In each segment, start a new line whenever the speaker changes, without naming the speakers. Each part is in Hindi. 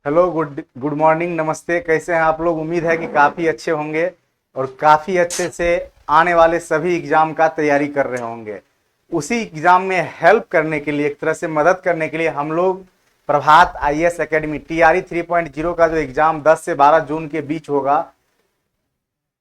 हेलो, गुड गुड मॉर्निंग, नमस्ते। कैसे हैं आप लोग? उम्मीद है कि काफ़ी अच्छे होंगे और काफ़ी अच्छे से आने वाले सभी एग्ज़ाम का तैयारी कर रहे होंगे। उसी एग्ज़ाम में हेल्प करने के लिए, एक तरह से मदद करने के लिए हम लोग प्रभात आईएएस एकेडमी टीआरई 3.0 का जो एग्ज़ाम 10 से 12 जून के बीच होगा,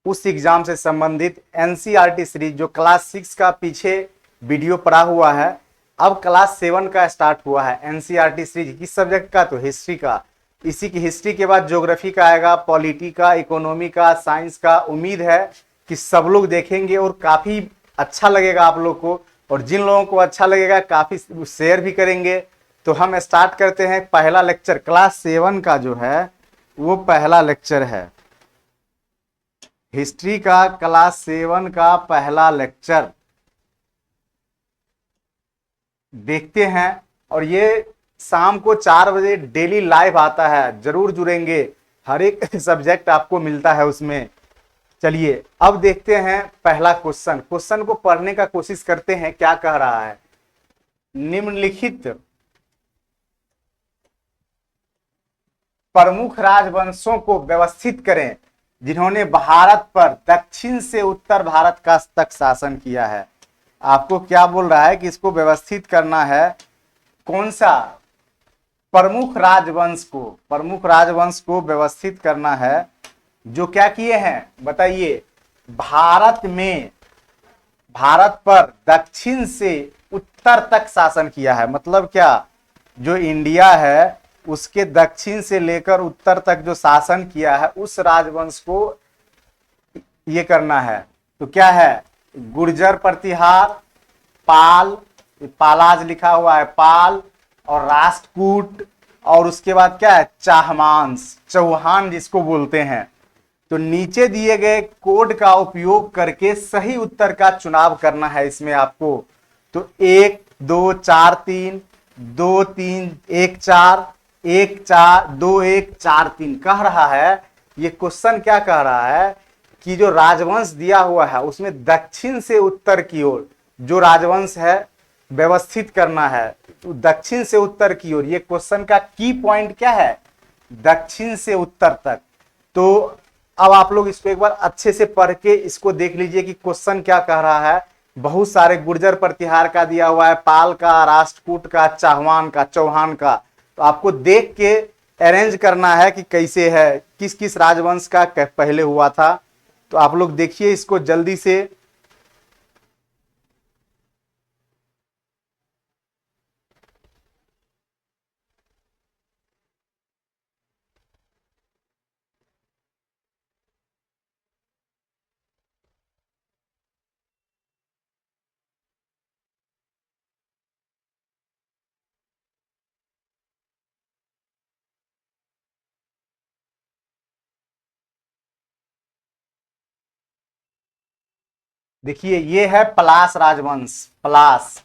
उस एग्ज़ाम से संबंधित एनसीईआरटी सीरीज जो क्लास 6 का पीछे वीडियो पड़ा हुआ है, अब क्लास 7 का स्टार्ट हुआ है। एनसीईआरटी सीरीज किस सब्जेक्ट का? तो हिस्ट्री का। इसी की हिस्ट्री के बाद ज्योग्राफी का आएगा, पॉलिटी का, इकोनॉमी का, साइंस का। उम्मीद है कि सब लोग देखेंगे और काफ़ी अच्छा लगेगा आप लोग को, और जिन लोगों को अच्छा लगेगा काफ़ी शेयर भी करेंगे। तो हम स्टार्ट करते हैं। पहला लेक्चर क्लास 7 का जो है वो पहला लेक्चर है, हिस्ट्री का क्लास 7 का पहला लेक्चर देखते हैं। और ये शाम को 4 बजे डेली लाइव आता है, जरूर जुड़ेंगे। हर एक सब्जेक्ट आपको मिलता है उसमें। चलिए अब देखते हैं पहला क्वेश्चन। क्वेश्चन को पढ़ने का कोशिश करते हैं, क्या कह रहा है। निम्नलिखित प्रमुख राजवंशों को व्यवस्थित करें जिन्होंने भारत पर दक्षिण से उत्तर भारत का तक शासन किया है। आपको क्या बोल रहा है कि इसको व्यवस्थित करना है। कौन सा? प्रमुख राजवंश को व्यवस्थित करना है जो क्या किए हैं बताइए। भारत पर दक्षिण से उत्तर तक शासन किया है। मतलब क्या? जो इंडिया है उसके दक्षिण से लेकर उत्तर तक जो शासन किया है उस राजवंश को ये करना है। तो क्या है? गुर्जर प्रतिहार, पाल, पालाज लिखा हुआ है, पाल, और राष्ट्रकूट, और उसके बाद क्या है? चाहमांस, चौहान जिसको बोलते हैं। तो नीचे दिए गए कोड का उपयोग करके सही उत्तर का चुनाव करना है इसमें आपको। तो 1 2 4 3, 2 3 1 4, 1 4 2 1 4 3 कह रहा है। ये क्वेश्चन क्या कह रहा है कि जो राजवंश दिया हुआ है उसमें दक्षिण से उत्तर की ओर जो राजवंश है व्यवस्थित करना है। तो दक्षिण से उत्तर की ओर, ये क्वेश्चन का की पॉइंट क्या है? दक्षिण से उत्तर तक। तो अब आप लोग इसको एक बार अच्छे से पढ़ के इसको देख लीजिए कि क्वेश्चन क्या कह रहा है। बहुत सारे गुर्जर प्रतिहार का दिया हुआ है, पाल का, राष्ट्रकूट का, चाहवान का, चौहान का। तो आपको देख के अरेंज करना है कि कैसे है, किस किस राजवंश का पहले हुआ था। तो आप लोग देखिए इसको जल्दी से। देखिए ये है पलाश राजवंश, पलाश।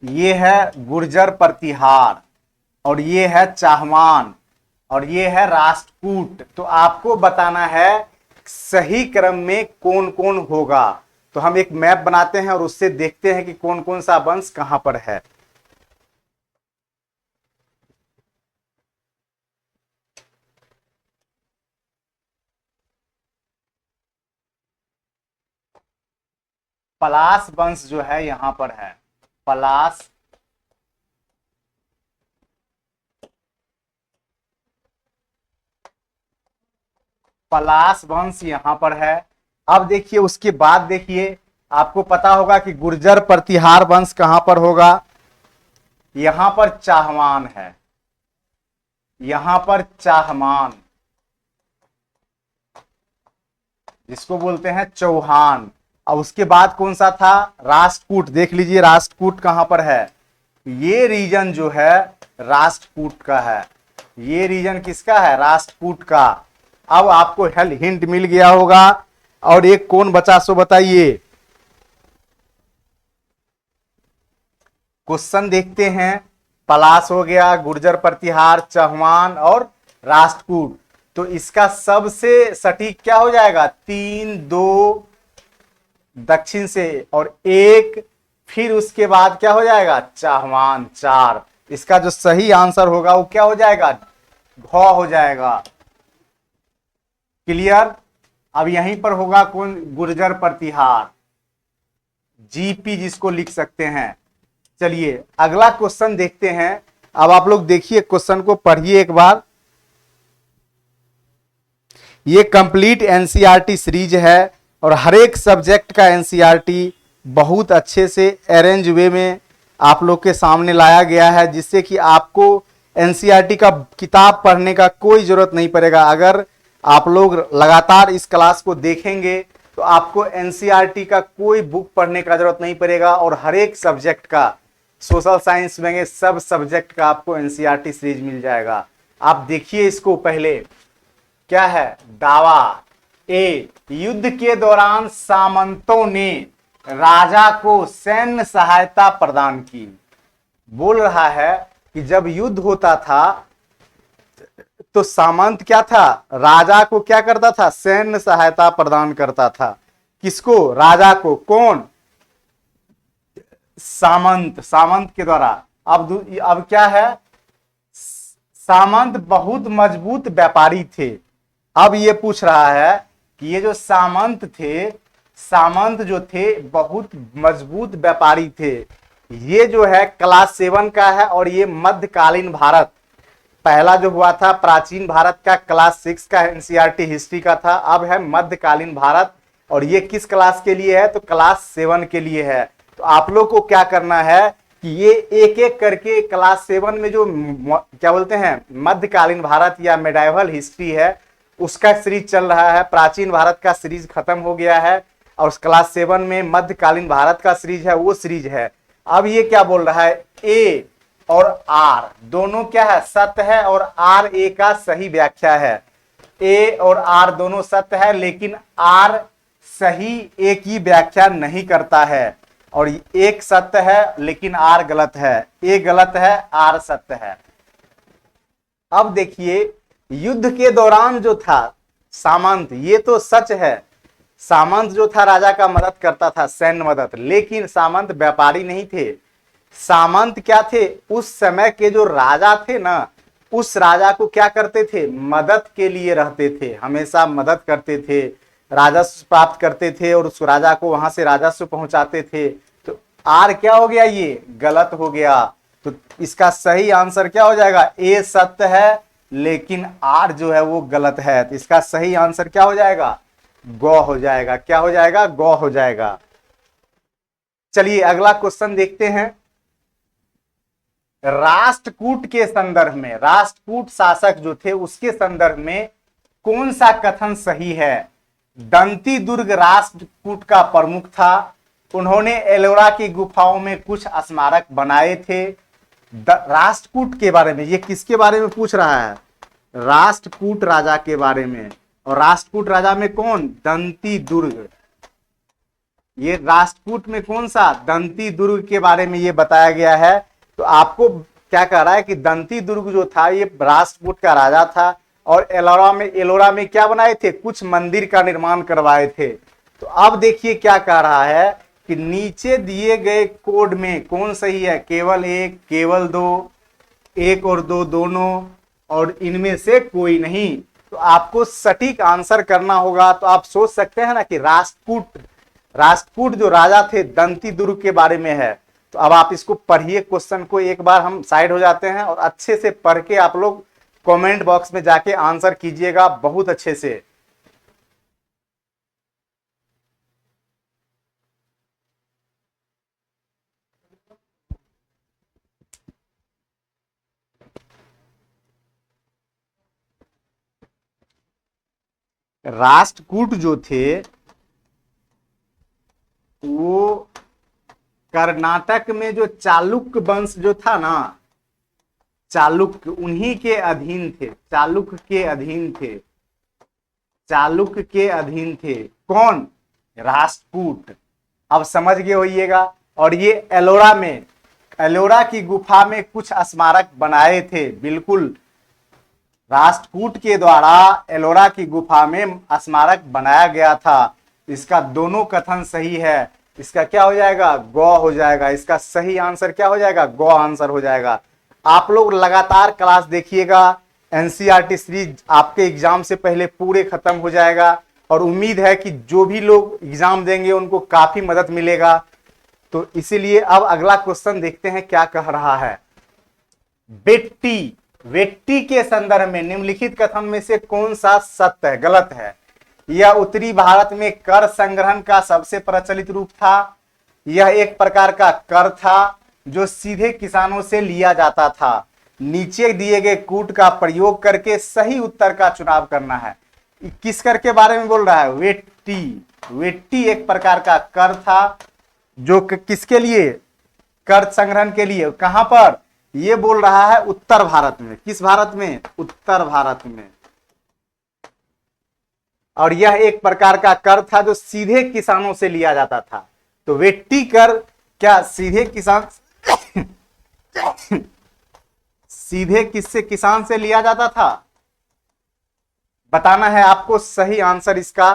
ये है गुर्जर प्रतिहार, और ये है चाहमान, और ये है राष्ट्रकूट। तो आपको बताना है सही क्रम में कौन कौन होगा। तो हम एक मैप बनाते हैं और उससे देखते हैं कि कौन कौन सा वंश कहां पर है। पलाश वंश जो है यहां पर है, पलाश। पलाश वंश यहां पर है। अब देखिए उसके बाद देखिए, आपको पता होगा कि गुर्जर प्रतिहार वंश कहां पर होगा। यहां पर चाहमान है, यहां पर चाहमान, जिसको बोलते हैं चौहान। अब उसके बाद कौन सा था? राष्ट्रकूट। देख लीजिए राष्ट्रकूट कहां पर है। ये रीजन जो है राष्ट्रकूट का है। ये रीजन किसका है? राष्ट्रकूट का। अब आपको हिंट मिल गया होगा। और एक कौन बचा सो बताइए। क्वेश्चन देखते हैं। पलाश हो गया, गुर्जर प्रतिहार, चौहान और राष्ट्रकूट। तो इसका सबसे सटीक क्या हो जाएगा? 3 2 दक्षिण से और 1, फिर उसके बाद क्या हो जाएगा? चाहमान 4। इसका जो सही आंसर होगा वो क्या हो जाएगा, घ हो जाएगा। क्लियर। अब यहीं पर होगा कौन, गुर्जर प्रतिहार, जीपी जिसको लिख सकते हैं। चलिए अगला क्वेश्चन देखते हैं। अब आप लोग देखिए क्वेश्चन को पढ़िए एक बार। ये कंप्लीट एनसीईआरटी सीरीज है और हर एक सब्जेक्ट का एनसीईआरटी बहुत अच्छे से अरेंज वे में आप लोग के सामने लाया गया है, जिससे कि आपको एनसीईआरटी का किताब पढ़ने का कोई जरूरत नहीं पड़ेगा। अगर आप लोग लगातार इस क्लास को देखेंगे तो आपको एनसीईआरटी का कोई बुक पढ़ने का जरूरत नहीं पड़ेगा और हर एक सब्जेक्ट का, सोशल साइंस में सब सब्जेक्ट का आपको एनसीईआरटी सीरीज मिल जाएगा। आप देखिए इसको पहले, क्या है दावा। ए, युद्ध के दौरान सामंतों ने राजा को सैन्य सहायता प्रदान की। बोल रहा है कि जब युद्ध होता था तो सामंत क्या था, राजा को क्या करता था, सैन्य सहायता प्रदान करता था। किसको, राजा को। कौन, सामंत, सामंत के द्वारा। अब क्या है, सामंत बहुत मजबूत व्यापारी थे। अब ये पूछ रहा है कि ये जो सामंत थे, सामंत जो थे बहुत मजबूत व्यापारी थे। ये जो है क्लास 7 का है और ये मध्यकालीन भारत, पहला जो हुआ था प्राचीन भारत का क्लास 6 का एनसीईआरटी हिस्ट्री का था। अब है मध्यकालीन भारत और ये किस क्लास के लिए है, तो क्लास 7 के लिए है। तो आप लोग को क्या करना है कि ये एक एक करके क्लास 7 में जो क्या बोलते हैं मध्यकालीन भारत या मेडाइवल हिस्ट्री है उसका सीरीज चल रहा है। प्राचीन भारत का सीरीज खत्म हो गया है और क्लास 7 में मध्यकालीन भारत का सीरीज है, वो सीरीज है। अब ये क्या बोल रहा है, ए और आर दोनों क्या है, सत्य है और आर ए का सही व्याख्या है। ए और आर दोनों सत्य है लेकिन आर सही ए की व्याख्या नहीं करता है और एक सत्य है लेकिन आर गलत है। ए गलत है, आर सत्य है। अब देखिए युद्ध के दौरान जो था सामंत, ये तो सच है, सामंत जो था राजा का मदद करता था, सैन्य मदद, लेकिन सामंत व्यापारी नहीं थे। सामंत क्या थे, उस समय के जो राजा थे ना, उस राजा को क्या करते थे, मदद के लिए रहते थे, हमेशा मदद करते थे, राजस्व प्राप्त करते थे और उस राजा को वहां से राजस्व पहुंचाते थे। तो आर क्या हो गया, ये गलत हो गया। तो इसका सही आंसर क्या हो जाएगा, ए सत्य है लेकिन आर जो है वो गलत है। तो इसका सही आंसर क्या हो जाएगा, गौ हो जाएगा। क्या हो जाएगा, गौ हो जाएगा। चलिए अगला क्वेश्चन देखते हैं। राष्ट्रकूट के संदर्भ में, राष्ट्रकूट शासक जो थे उसके संदर्भ में कौन सा कथन सही है। दंती दुर्ग राष्ट्रकूट का प्रमुख था, उन्होंने एलोरा की गुफाओं में कुछ स्मारक बनाए थे। राष्ट्रकूट के बारे में, ये किसके बारे में पूछ रहा है, राष्ट्रकूट राजा के बारे में। और राष्ट्रकूट राजा में कौन, दंती दुर्ग। ये राष्ट्रकूट में कौन सा, दंती दुर्ग के बारे में ये बताया गया है। तो आपको क्या कह रहा है कि दंती दुर्ग जो था ये राष्ट्रकूट का राजा था और एलोरा में क्या बनाए थे, कुछ मंदिर का निर्माण करवाए थे। तो अब देखिए क्या कह रहा है कि नीचे दिए गए कोड में कौन सही है, केवल एक, केवल दो, एक और दो दोनों, और इनमें से कोई नहीं। तो आपको सटीक आंसर करना होगा। तो आप सोच सकते हैं ना कि राष्ट्रकूट जो राजा थे दंती दुर्ग के बारे में है। तो अब आप इसको पढ़िए, क्वेश्चन को एक बार हम साइड हो जाते हैं और अच्छे से पढ़ के आप लोग कमेंट बॉक्स में जाके आंसर कीजिएगा बहुत अच्छे से। राष्ट्रकूट जो थे वो कर्नाटक में जो चालुक्य वंश जो था ना, चालुक्य, उन्हीं के अधीन थे, चालुक्य के अधीन थे, चालुक्य के अधीन थे। कौन, राष्ट्रकूट। अब समझ गए होइएगा। और ये एलोरा में, एलोरा की गुफा में कुछ स्मारक बनाए थे, बिल्कुल राष्ट्रकूट के द्वारा एलोरा की गुफा में स्मारक बनाया गया था। इसका दोनों कथन सही है। इसका क्या हो जाएगा, गौ हो जाएगा। इसका सही आंसर क्या हो जाएगा, गौ आंसर हो जाएगा। आप लोग लगातार क्लास देखिएगा, एनसीईआरटी सीरीज आपके एग्जाम से पहले पूरे खत्म हो जाएगा और उम्मीद है कि जो भी लोग एग्जाम देंगे उनको काफी मदद मिलेगा। तो इसीलिए अब अगला क्वेश्चन देखते हैं क्या कह रहा है। वेट्टी, वेट्टी के संदर्भ में निम्नलिखित कथन में से कौन सा सत्य है, गलत है? यह उत्तरी भारत में कर संग्रहण का सबसे प्रचलित रूप था। यह एक प्रकार का कर था जो सीधे किसानों से लिया जाता था। नीचे दिए गए कूट का प्रयोग करके सही उत्तर का चुनाव करना है। किस कर के बारे में बोल रहा है? वेट्टी। वेट्टी एक प्रकार का कर था जो किसके लिए? कर संग्रहण के लिए। कहां पर? ये बोल रहा है उत्तर भारत में। किस भारत में? उत्तर भारत में। और यह एक प्रकार का कर था जो सीधे किसानों से लिया जाता था। तो वेट्टी कर क्या सीधे किसान सीधे किससे? किसान से लिया जाता था? बताना है आपको सही आंसर इसका,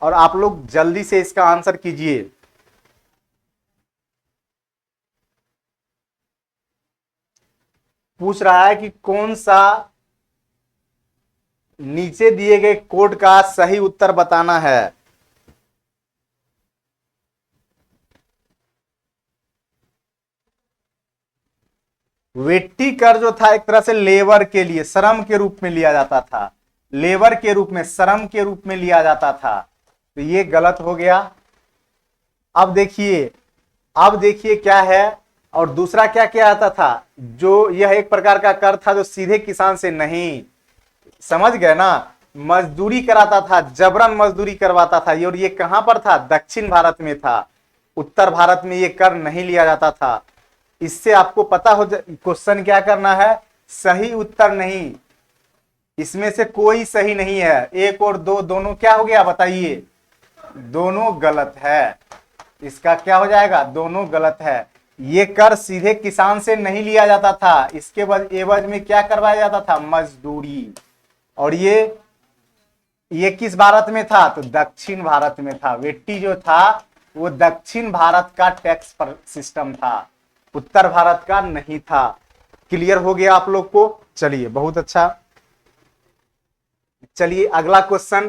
और आप लोग जल्दी से इसका आंसर कीजिए। पूछ रहा है कि कौन सा नीचे दिए गए कोड का सही उत्तर बताना है। वेट्टी कर जो था एक तरह से लेबर के लिए, श्रम के रूप में लिया जाता था। लेबर के रूप में, श्रम के रूप में लिया जाता था। तो ये गलत हो गया। अब देखिए, अब देखिए क्या है। और दूसरा क्या क्या आता था? जो यह एक प्रकार का कर था जो सीधे किसान से नहीं, समझ गए ना, मजदूरी कराता था, जबरन मजदूरी करवाता था। और ये कहां पर था? दक्षिण भारत में था। उत्तर भारत में ये कर नहीं लिया जाता था। इससे आपको पता हो क्वेश्चन क्या करना है, सही उत्तर नहीं, इसमें से कोई सही नहीं है। एक और दो दोनों क्या हो गया बताइए? दोनों गलत है। इसका क्या हो जाएगा? दोनों गलत है। ये कर सीधे किसान से नहीं लिया जाता था, इसके एवज में क्या करवाया जाता था? मजदूरी। और ये किस भारत में था? तो दक्षिण भारत में था। वेट्टी जो था वो दक्षिण भारत का टैक्स सिस्टम था, उत्तर भारत का नहीं था। क्लियर हो गया आप लोग को? चलिए बहुत अच्छा। चलिए अगला क्वेश्चन,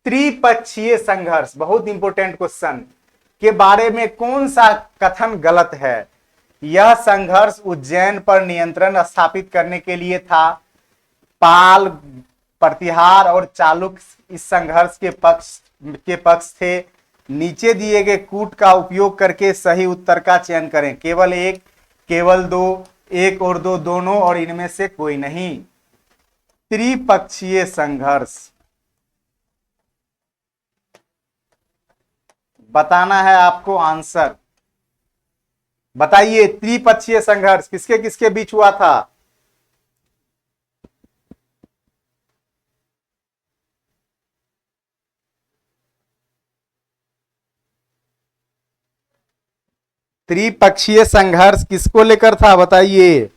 त्रिपक्षीय संघर्ष, बहुत इंपॉर्टेंट क्वेश्चन के बारे में कौन सा कथन गलत है? यह संघर्ष उज्जैन पर नियंत्रण स्थापित करने के लिए था। पाल, प्रतिहार और चालुक्य इस संघर्ष के पक्ष थे। नीचे दिए गए कूट का उपयोग करके सही उत्तर का चयन करें। केवल एक, केवल दो, एक और दो दोनों, और इनमें से कोई नहीं। त्रिपक्षीय संघर्ष बताना है आपको आंसर। बताइए त्रिपक्षीय संघर्ष किसके किसके बीच हुआ था? त्रिपक्षीय संघर्ष किसको लेकर था बताइए?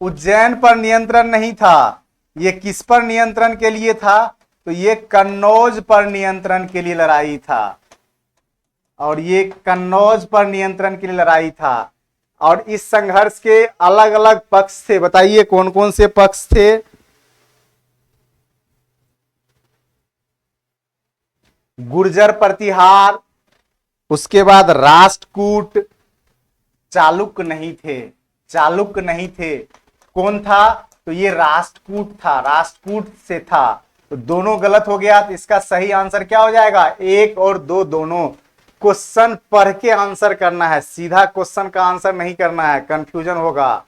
उज्जैन पर नियंत्रण नहीं था। ये किस पर नियंत्रण के लिए था? तो ये कन्नौज पर नियंत्रण के लिए लड़ाई था। और ये कन्नौज पर नियंत्रण के लिए लड़ाई था। और इस संघर्ष के अलग अलग पक्ष थे। बताइए कौन कौन से पक्ष थे? गुर्जर प्रतिहार, उसके बाद राष्ट्रकूट, चालुक्य नहीं थे। चालुक्य नहीं थे। कौन था? तो ये राष्ट्रकूट था, राष्ट्रकूट से था। तो दोनों गलत हो गया। तो इसका सही आंसर क्या हो जाएगा? एक और दो दोनों। क्वेश्चन पढ़ के आंसर करना है, सीधा क्वेश्चन का आंसर नहीं करना है, कंफ्यूजन होगा।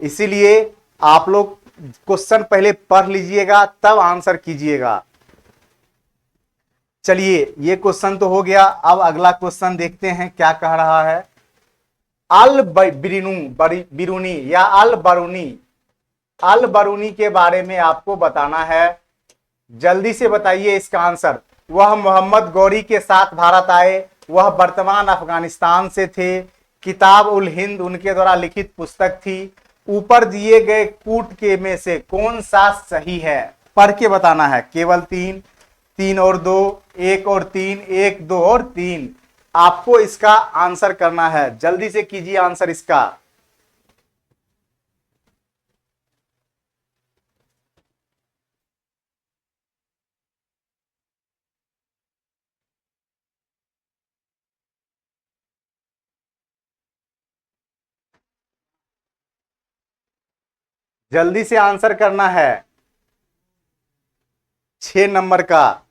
इसीलिए आप लोग क्वेश्चन पहले पढ़ लीजिएगा तब आंसर कीजिएगा। चलिए ये क्वेश्चन तो हो गया। अब अगला क्वेश्चन देखते हैं क्या कह रहा है। अल बिरूनी या अल बरूनी, अल बरूनी के बारे में आपको बताना है। जल्दी से बताइए इसका आंसर। वह मोहम्मद गौरी के साथ भारत आए। वह वर्तमान अफगानिस्तान से थे। किताब उल हिंद उनके द्वारा लिखित पुस्तक थी। ऊपर दिए गए कूट के में से कौन सा सही है? पढ़ के बताना है। केवल तीन, तीन और दो, एक और तीन, एक दो और तीन। आपको इसका आंसर करना है, जल्दी से कीजिए आंसर इसका। जल्दी से आंसर करना है, 6 नंबर का।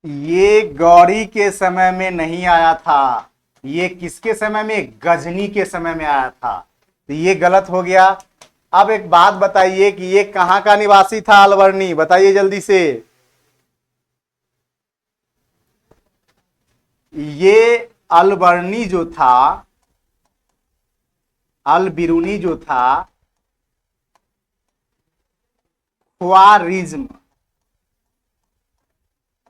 ये गौरी के समय में नहीं आया था, ये किसके समय में, गजनी के समय में आया था, तो ये गलत हो गया। अब एक बात बताइए कि ये कहां का निवासी था अलवर्णी, बताइए जल्दी से। ये अलबर्नी जो था, अल बिरूनी जो था, ख्वारिज्म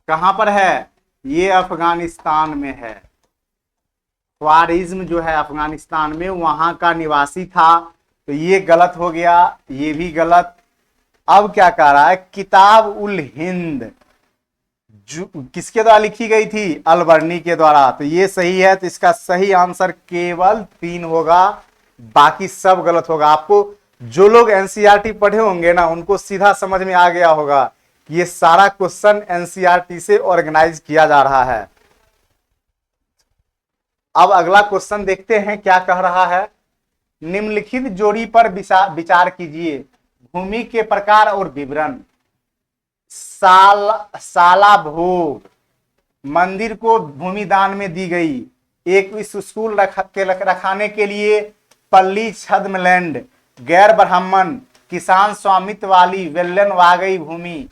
कहां पर है, ये अफगानिस्तान में है। ख्वारिज्म जो है अफगानिस्तान में, वहां का निवासी था, तो ये गलत हो गया, ये भी गलत। अब क्या कह रहा है, किताब उल हिंद जो किसके द्वारा लिखी गई थी, अलबर्नी के द्वारा, तो ये सही है। तो इसका सही आंसर केवल 3 होगा, बाकी सब गलत होगा। आपको जो लोग एनसीईआरटी पढ़े होंगे ना, उनको सीधा समझ में आ गया होगा कि ये सारा क्वेश्चन एनसीईआरटी से ऑर्गेनाइज किया जा रहा है। अब अगला क्वेश्चन देखते हैं क्या कह रहा है। निम्नलिखित जोड़ी पर विचार कीजिए, भूमि के प्रकार और विवरण। साला भोग मंदिर को भूमि दान में दी गई, एक स्कूल रखाने के लिए पल्ली छद्म लैंड, गैर ब्राह्मण, किसान स्वामित्व वाली वेल्लन वागई भूमि।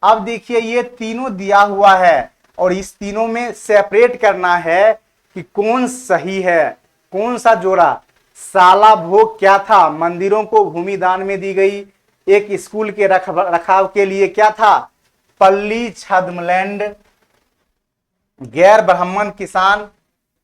अब देखिए ये तीनों दिया हुआ है और इस तीनों में सेपरेट करना है कि कौन सही है, कौन सा जोड़ा। साला भोग क्या था, मंदिरों को भूमि दान में दी गई, एक स्कूल के रखाव के लिए क्या था, पल्ली छद्मलैंड, गैर ब्राह्मण किसान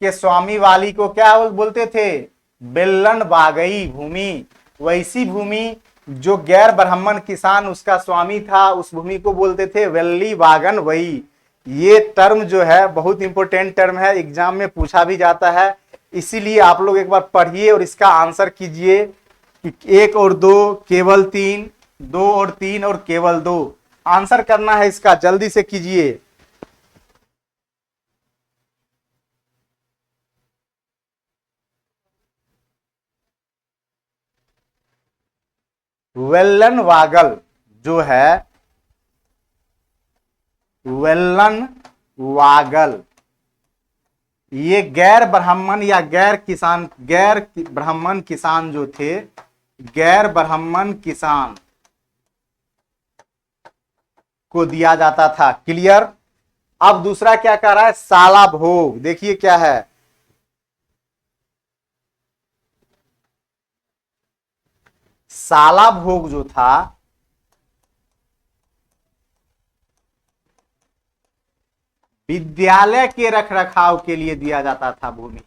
के स्वामी वाली को क्या बोलते थे, बेल्लन बागई भूमि। वैसी भूमि जो गैर ब्राह्मण किसान उसका स्वामी था, उस भूमि को बोलते थे वेल्ली वागन वही। ये टर्म जो है बहुत इंपॉर्टेंट टर्म है, एग्जाम में पूछा भी जाता है, इसीलिए आप लोग एक बार पढ़िए और इसका आंसर कीजिए कि 1 और 2 केवल 3, 2 और 3 और केवल 2 आंसर करना है इसका, जल्दी से कीजिए। वेल्लन वागल जो है, वेल्लन वागल, ये गैर ब्राह्मण या गैर ब्राह्मण किसान जो थे, गैर ब्राह्मण किसान को दिया जाता था। क्लियर। अब दूसरा क्या कह रहा है, साला भोग, देखिए क्या है, साला भोग जो था विद्यालय के रखरखाव के लिए दिया जाता था भूमि,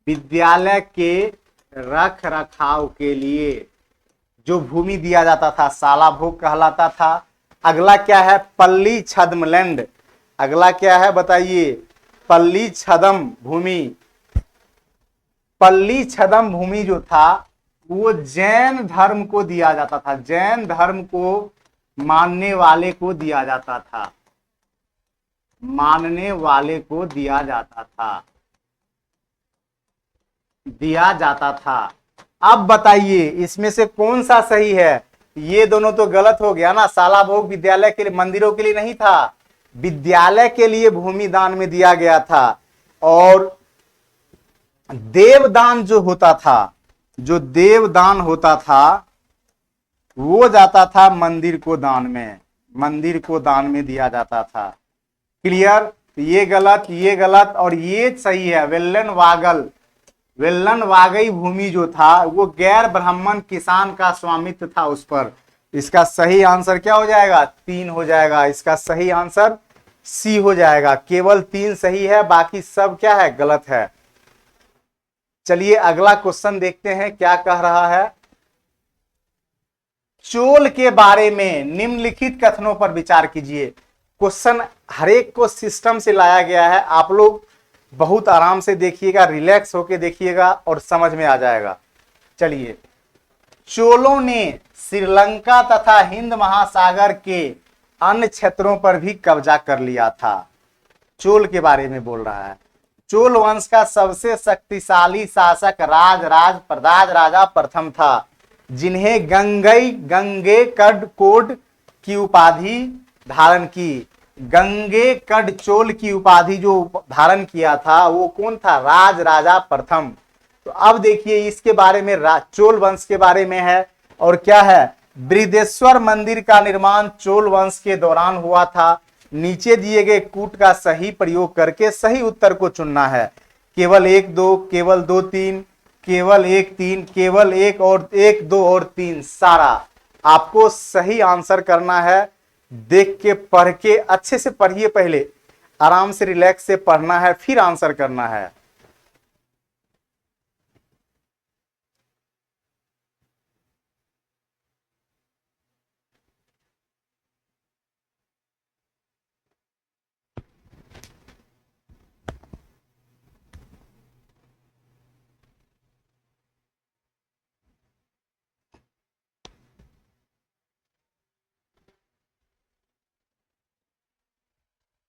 विद्यालय के रखरखाव के लिए जो भूमि दिया जाता था साला भोग कहलाता था। अगला क्या है, पल्ली छद्मलैंड, अगला क्या है बताइए, पल्ली छदम भूमि। पल्ली छदम भूमि जो था वो जैन धर्म को दिया जाता था, जैन धर्म को मानने वाले को दिया जाता था, मानने वाले को दिया जाता था, दिया जाता था। अब बताइए इसमें से कौन सा सही है, ये दोनों तो गलत हो गया ना। साला भोग विद्यालय के लिए, मंदिरों के लिए नहीं था, विद्यालय के लिए भूमि दान में दिया गया था। और देवदान जो होता था, जो देवदान होता था वो जाता था मंदिर को दान में, मंदिर को दान में दिया जाता था। क्लियर। ये गलत और ये सही है। वेल्लन वागल, वेल्लन वागई भूमि जो था वो गैर ब्राह्मण किसान का स्वामित्व था उस पर। इसका सही आंसर क्या हो जाएगा, 3 हो जाएगा। इसका सही आंसर सी हो जाएगा। केवल 3 सही है, बाकी सब क्या है, गलत है। चलिए अगला क्वेश्चन देखते हैं क्या कह रहा है। चोल के बारे में निम्नलिखित कथनों पर विचार कीजिए। क्वेश्चन हर एक को सिस्टम से लाया गया है, आप लोग बहुत आराम से देखिएगा, रिलैक्स होके देखिएगा और समझ में आ जाएगा। चलिए, चोलों ने श्रीलंका तथा हिंद महासागर के अन्य क्षेत्रों पर भी कब्जा कर लिया था। चोल के बारे में बोल रहा है। चोल वंश का सबसे शक्तिशाली शासक राज राजा प्रथम था, जिन्हें गंगे कोड की उपाधि धारण की। गंगे कड चोल की उपाधि जो धारण किया था वो कौन था, राज राजा प्रथम। तो अब देखिए इसके बारे में, चोल वंश के बारे में है। और क्या है, बृहदेश्वर मंदिर का निर्माण चोल वंश के दौरान हुआ था। नीचे दिए गए कूट का सही प्रयोग करके सही उत्तर को चुनना है। केवल 1 2, केवल 2 3, केवल 1 3, केवल 1 2 और 3, सारा आपको सही आंसर करना है। देख के पढ़ के अच्छे से पढ़िए, पहले आराम से रिलैक्स से पढ़ना है, फिर आंसर करना है।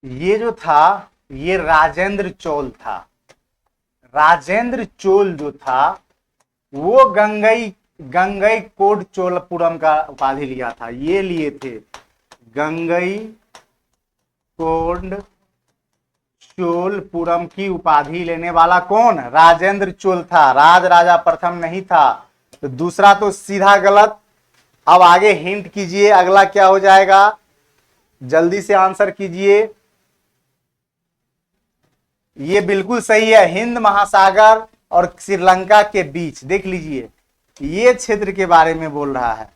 ये जो था ये राजेंद्र चोल था। राजेंद्र चोल जो था वो गंगई कोड चोलपुरम का उपाधि लिया था। ये लिए थे गंगई कोड चोलपुरम की उपाधि लेने वाला कौन, राजेंद्र चोल था, राज राजा प्रथम नहीं था। तो दूसरा तो सीधा गलत। अब आगे हिंट कीजिए, अगला क्या हो जाएगा, जल्दी से आंसर कीजिए। ये बिल्कुल सही है, हिंद महासागर और श्रीलंका के बीच। देख लीजिए ये क्षेत्र के बारे में बोल रहा है।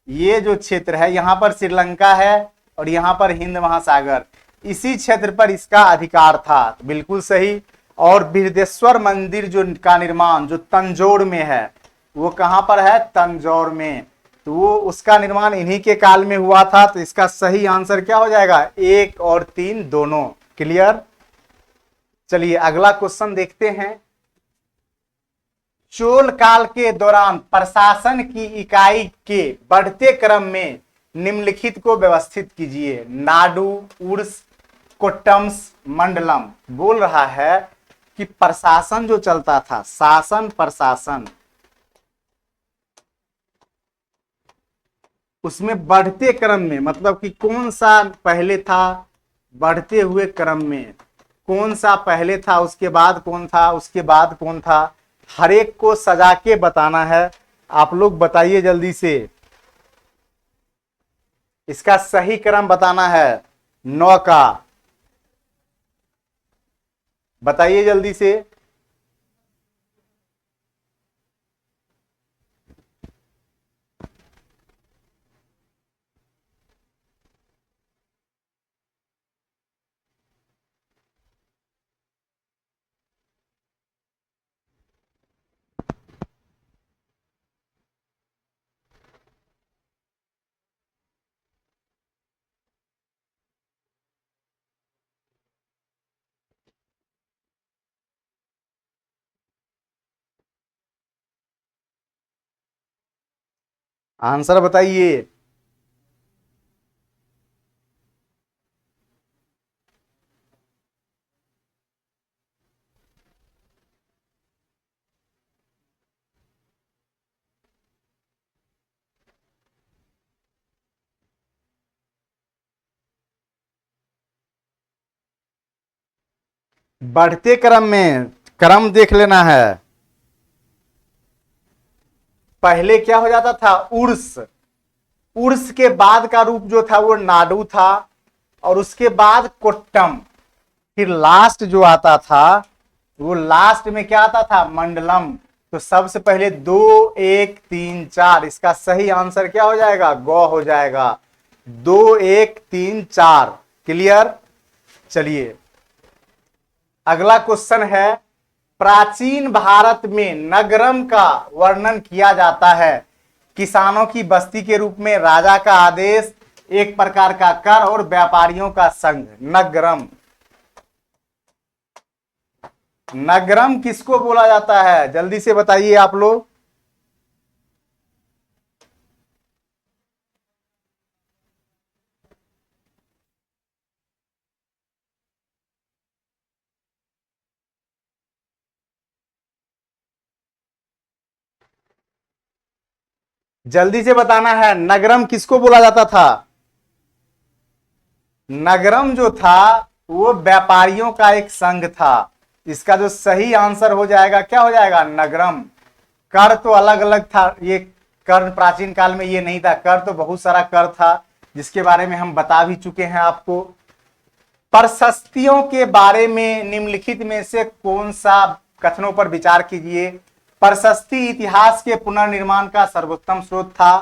ये जो क्षेत्र है यहां पर श्रीलंका है और यहां पर हिंद महासागर, इसी क्षेत्र पर इसका अधिकार था। बिल्कुल सही। और बृहदेश्वर मंदिर जो का निर्माण जो तंजौर में है, वो कहां पर है, तंजौर में। तो वो उसका निर्माण इन्हीं के काल में हुआ था। तो इसका सही आंसर क्या हो जाएगा, 1 और 3 दोनों। क्लियर। चलिए अगला क्वेश्चन देखते हैं। चोल काल के दौरान प्रशासन की इकाई के बढ़ते क्रम में निम्नलिखित को व्यवस्थित कीजिए। नाडु, उर्स, कोट्टम्स, मंडलम। बोल रहा है कि प्रशासन जो चलता था, शासन प्रशासन, उसमें बढ़ते क्रम में मतलब कि कौन सा पहले था, बढ़ते हुए क्रम में कौन सा पहले था, उसके बाद कौन था, उसके बाद कौन था, हर एक को सजा के बताना है। आप लोग बताइए जल्दी से, इसका सही क्रम बताना है 9 का। बताइए जल्दी से। आंसर बताइए। बढ़ते क्रम में क्रम देख लेना है। पहले क्या हो जाता था, उर्स। उर्स के बाद का रूप जो था वो नाडु था, और उसके बाद कोट्टम। फिर लास्ट जो आता था वो लास्ट में क्या आता था, मंडलम। तो सबसे पहले 2 1 3 4, इसका सही आंसर क्या हो जाएगा, गौ हो जाएगा। 2 1 3 4। क्लियर। चलिए अगला क्वेश्चन है, प्राचीन भारत में नगरम का वर्णन किया जाता है किसानों की बस्ती के रूप में, राजा का आदेश, एक प्रकार का कर और व्यापारियों का संघ। नगरम, नगरम किसको बोला जाता है? जल्दी से बताइए आप लोग। जल्दी से बताना है, नगरम किसको बोला जाता था? नगरम जो था वो व्यापारियों का एक संघ था। इसका जो सही आंसर हो जाएगा, क्या हो जाएगा? नगरम। कर तो अलग अलग था, ये कर प्राचीन काल में ये नहीं था। कर तो बहुत सारा कर था जिसके बारे में हम बता भी चुके हैं आपको। प्रशस्तियों के बारे में निम्नलिखित में से कौन सा कथनों पर विचार कीजिए। प्रशस्ति इतिहास के पुनर्निर्माण का सर्वोत्तम स्रोत था।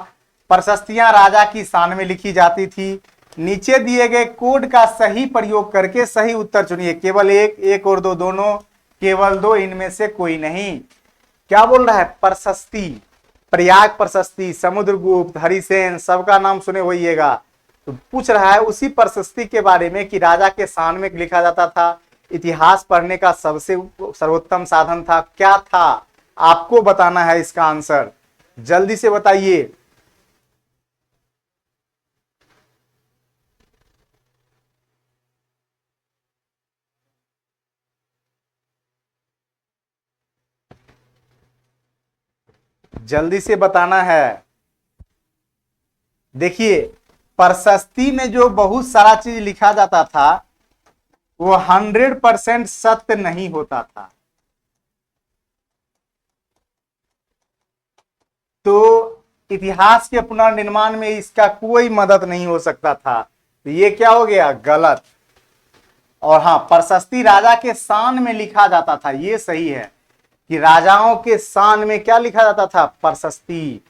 प्रशस्तियां राजा की शान में लिखी जाती थी। नीचे दिए गए कोड का सही प्रयोग करके सही उत्तर चुनिए। केवल एक, एक और दो दोनों, केवल दो, इनमें से कोई नहीं। क्या बोल रहा है? प्रशस्ति, प्रयाग प्रशस्ति, समुद्रगुप्त, हरिसेन, सबका नाम सुने होइएगा। तो पूछ रहा है उसी प्रशस्ति के बारे में कि राजा के शान में लिखा जाता था, इतिहास पढ़ने का सबसे सर्वोत्तम साधन था। क्या था? आपको बताना है इसका आंसर, जल्दी से बताइए। जल्दी से बताना है। देखिए प्रशस्ति में जो बहुत सारा चीज लिखा जाता था वो 100% सत्य नहीं होता था। तो इतिहास के पुनर्निर्माण में इसका कोई मदद नहीं हो सकता था। तो ये क्या हो गया? गलत। और हाँ, प्रशस्ति राजा के शान में लिखा जाता था, ये सही है कि राजाओं के शान में क्या लिखा जाता था? प्रशस्ति।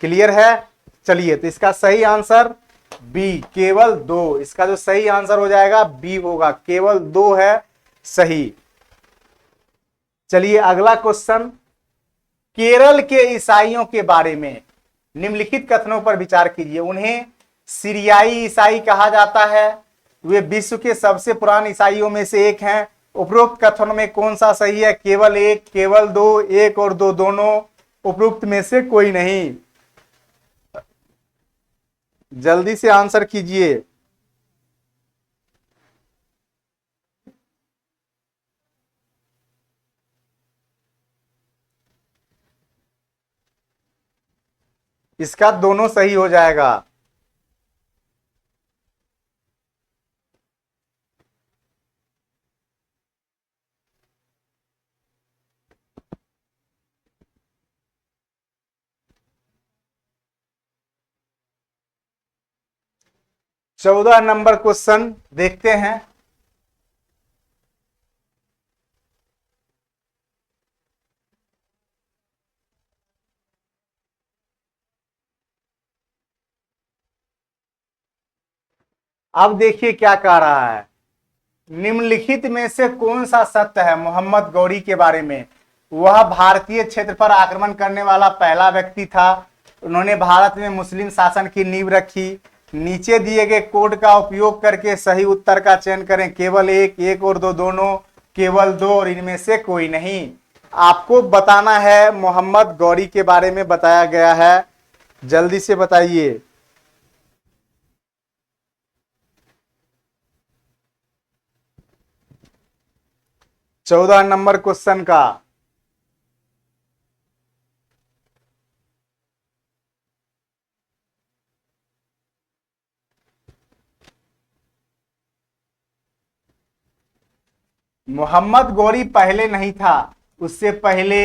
क्लियर है? चलिए तो इसका सही आंसर बी, केवल दो। इसका जो सही आंसर हो जाएगा बी होगा, केवल दो है सही। चलिए अगला क्वेश्चन, केरल के ईसाइयों के बारे में निम्नलिखित कथनों पर विचार कीजिए। उन्हें सीरियाई ईसाई कहा जाता है, वे विश्व के सबसे पुराने ईसाइयों में से एक हैं। उपरोक्त कथनों में कौन सा सही है? केवल एक, केवल दो, एक और दो दोनों, उपरोक्त में से कोई नहीं। जल्दी से आंसर कीजिए। इसका दोनों सही हो जाएगा। चौदह नंबर क्वेश्चन देखते हैं। अब देखिए क्या कह रहा है, निम्नलिखित में से कौन सा सत्य है मोहम्मद गौरी के बारे में? वह भारतीय क्षेत्र पर आक्रमण करने वाला पहला व्यक्ति था। उन्होंने भारत में मुस्लिम शासन की नींव रखी। नीचे दिए गए कोड का उपयोग करके सही उत्तर का चयन करें। केवल एक, एक और दो दोनों, केवल दो और इनमें से कोई नहीं। आपको बताना है, मोहम्मद गौरी के बारे में बताया गया है, जल्दी से बताइए। चौदह नंबर क्वेश्चन का मोहम्मद गौरी पहले नहीं था, उससे पहले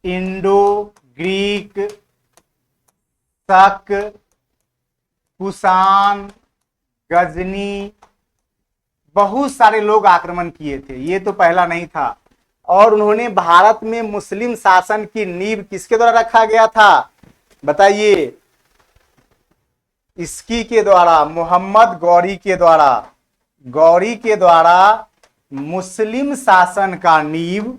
इंडो, ग्रीक, शक, कुषाण, गजनी, बहुत सारे लोग आक्रमण किए थे। ये तो पहला नहीं था। और उन्होंने भारत में मुस्लिम शासन की नींव किसके द्वारा रखा गया था? बताइए। इसकी के द्वारा, मोहम्मद गौरी के द्वारा। गौरी के द्वारा मुस्लिम शासन का नींव,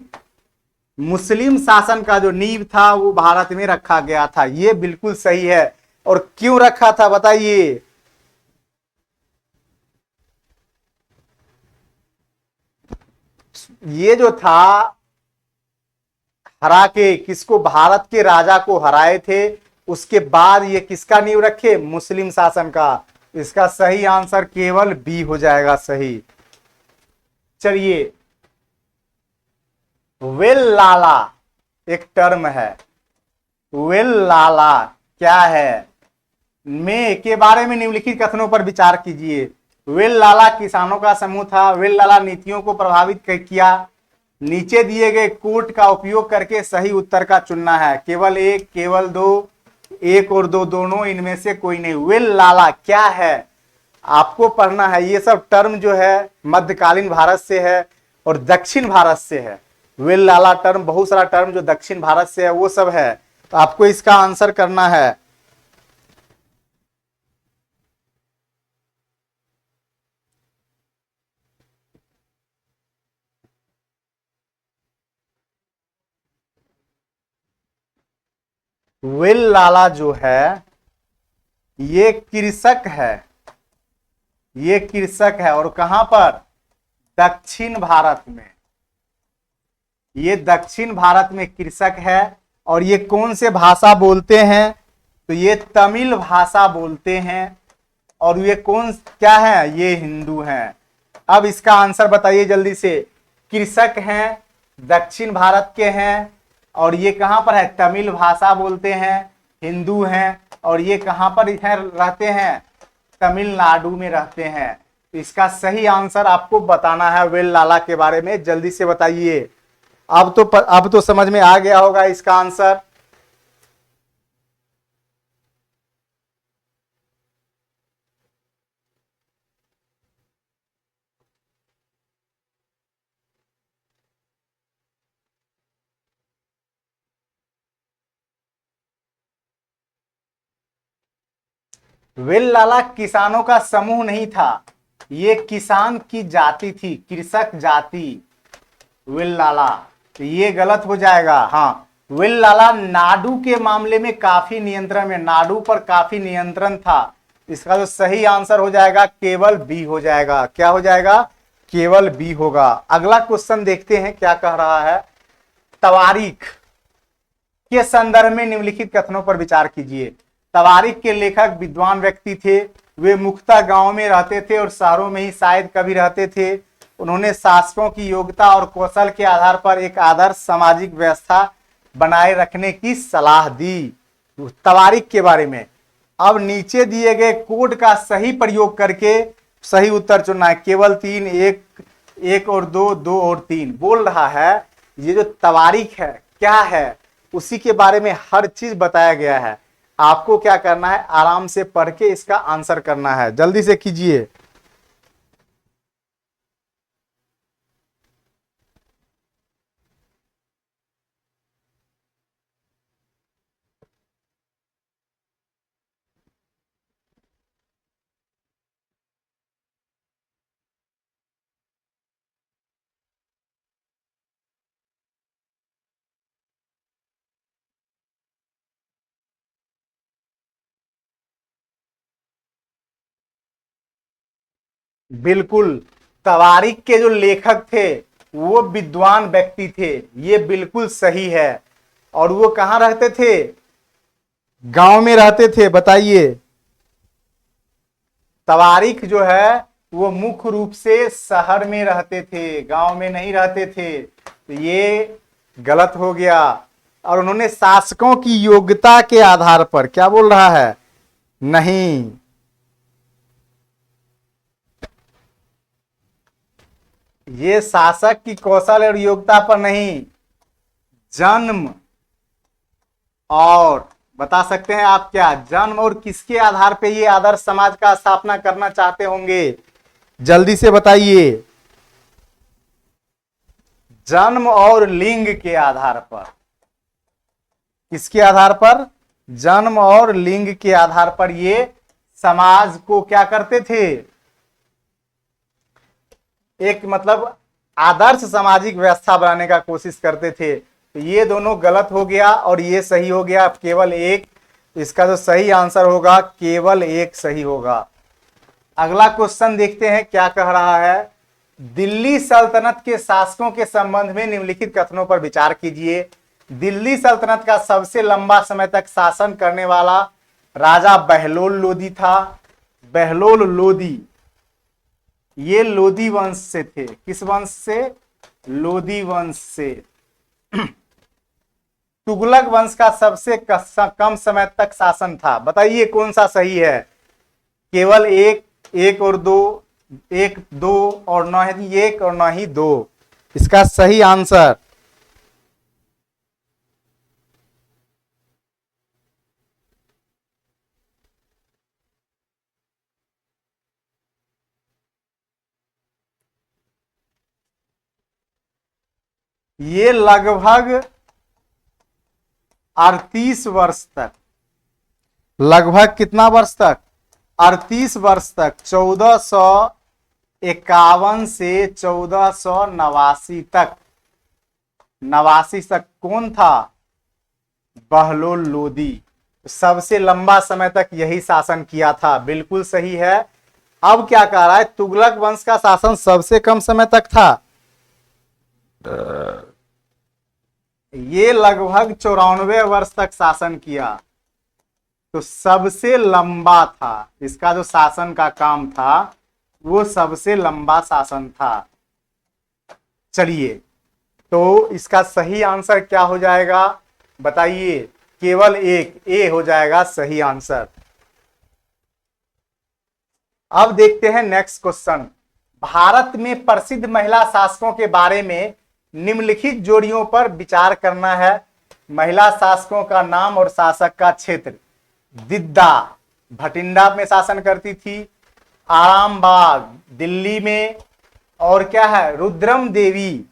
मुस्लिम शासन का जो नींव था वो भारत में रखा गया था। ये बिल्कुल सही है। और क्यों रखा था बताइए? ये जो था, हरा के किसको? भारत के राजा को हराए थे। उसके बाद ये किसका नींव रखे? मुस्लिम शासन का। इसका सही आंसर केवल बी हो जाएगा सही। चलिए, वेल लाला एक टर्म है। वेल लाला क्या है? में के बारे में निम्नलिखित कथनों पर विचार कीजिए। वेल लाला किसानों का समूह था। वेल लाला नीतियों को प्रभावित किया। नीचे दिए गए कोट का उपयोग करके सही उत्तर का चुनना है। केवल एक, केवल दो, एक और दो, दोनों, इनमें से कोई नहीं। वेल लाला क्या है आपको पढ़ना है। ये सब टर्म जो है मध्यकालीन भारत से है और दक्षिण भारत से है। वेल लाला टर्म, बहुत सारा टर्म जो दक्षिण भारत से है वो सब है। तो आपको इसका आंसर करना है। वेल लाला जो है ये कृषक है। ये कृषक है और कहां पर? दक्षिण भारत में। ये दक्षिण भारत में कृषक है। और ये कौन से भाषा बोलते हैं? तो ये तमिल भाषा बोलते हैं। और ये कौन क्या है? ये हिंदू हैं। अब इसका आंसर बताइए जल्दी से। कृषक हैं, दक्षिण भारत के हैं, और ये कहां पर है? तमिल भाषा बोलते हैं, हिंदू हैं, और ये कहां पर रहते हैं? तमिलनाडु में रहते हैं। तो इसका सही आंसर आपको बताना है वेल लाला के बारे में। जल्दी से बताइए। अब तो समझ में आ गया होगा इसका आंसर। वेल लाला किसानों का समूह नहीं था, ये किसान की जाति थी, कृषक जाति। वेल लाला, तो ये गलत हो जाएगा। हाँ, वेल लाला नाडु के मामले में काफी नियंत्रण में, नाडु पर काफी नियंत्रण था। इसका जो सही आंसर हो जाएगा केवल बी हो जाएगा। क्या हो जाएगा? केवल बी होगा। अगला क्वेश्चन देखते हैं क्या कह रहा है। तवारीख के संदर्भ में निम्नलिखित कथनों पर विचार कीजिए। तवारीख के लेखक विद्वान व्यक्ति थे। वे मुख्यतः गांव में रहते थे और शहरों में ही शायद कभी रहते थे। उन्होंने शासकों की योग्यता और कौशल के आधार पर एक आदर्श सामाजिक व्यवस्था बनाए रखने की सलाह दी। तवारीख के बारे में। अब नीचे दिए गए कोड का सही प्रयोग करके सही उत्तर चुनना है। केवल तीन, एक, एक और दो, दो और तीन बोल रहा है। ये जो तवारीख है क्या है उसी के बारे में हर चीज बताया गया है। आपको क्या करना है? आराम से पढ़ के इसका आंसर करना है। जल्दी से कीजिए। बिल्कुल, तवारीख के जो लेखक थे वो विद्वान व्यक्ति थे। ये बिल्कुल सही है। और वो कहां रहते थे? गांव में रहते थे। बताइए। तवारीख जो है वो मुख्य रूप से शहर में रहते थे, गांव में नहीं रहते थे। तो ये गलत हो गया। और उन्होंने शासकों की योग्यता के आधार पर, क्या बोल रहा है? नहीं, ये शासक की कौशल और योग्यता पर नहीं, जन्म और, बता सकते हैं आप क्या? जन्म और किसके आधार पे ये आदर्श समाज का स्थापना करना चाहते होंगे? जल्दी से बताइए। जन्म और लिंग के आधार पर। किसके आधार पर? जन्म और लिंग के आधार पर ये समाज को क्या करते थे? एक मतलब आदर्श सामाजिक व्यवस्था बनाने का कोशिश करते थे। तो ये दोनों गलत हो गया और ये सही हो गया। अब केवल एक, इसका जो सही आंसर होगा केवल एक सही होगा। अगला क्वेश्चन देखते हैं क्या कह रहा है। दिल्ली सल्तनत के शासकों के संबंध में निम्नलिखित कथनों पर विचार कीजिए। दिल्ली सल्तनत का सबसे लंबा समय तक शासन करने वाला राजा बहलोल लोदी था। बहलोल लोदी, ये लोदी वंश से थे। किस वंश से? लोदी वंश से। तुगलक वंश का सबसे कम समय तक शासन था। बताइए कौन सा सही है? केवल एक, एक और दो, एक दो और ना ही एक और ना ही दो। इसका सही आंसर ये लगभग 38 वर्ष तक, लगभग कितना वर्ष तक? 38 वर्ष तक, 1451 से 1489 तक। 89 तक कौन था? बहलोल लोदी। सबसे लंबा समय तक यही शासन किया था। बिल्कुल सही है। अब क्या कह रहा है? तुगलक वंश का शासन सबसे कम समय तक था। ये लगभग 94 वर्ष तक शासन किया। तो सबसे लंबा था, इसका जो शासन का काम था वो सबसे लंबा शासन था। चलिए, तो इसका सही आंसर क्या हो जाएगा बताइए? केवल एक, ए हो जाएगा सही आंसर। अब देखते हैं नेक्स्ट क्वेश्चन। भारत में प्रसिद्ध महिला शासकों के बारे में निम्नलिखित जोड़ियों पर विचार करना है। महिला शासकों का नाम और शासक का क्षेत्र। दिद्दा भटिंडा में शासन करती थी। आरामबाग दिल्ली में। और क्या है? रुद्रम देवी